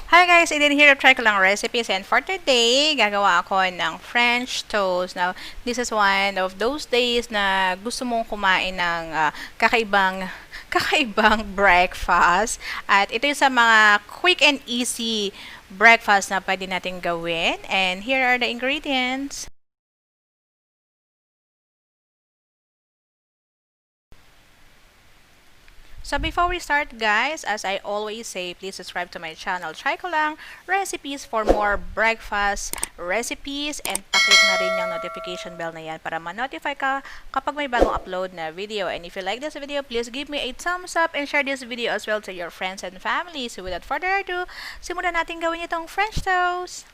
Hi guys! Eden here of Try Ko Lang Recipes, and for today, gagawa ako ng French toast. Now, this is one of those days na gusto mong kumain ng kakaibang breakfast. At ito yung sa mga quick and easy breakfast na pwede natin gawin. And here are the ingredients. So before we start guys, as I always say, please subscribe to my channel, Try Ko Lang Recipes, for more breakfast recipes, and paklik na rin yung notification bell na yan para ma-notify ka kapag may bagong upload na video. And if you like this video, please give me a thumbs up and share this video as well to your friends and family. So without further ado, simulan natin gawin itong French toast.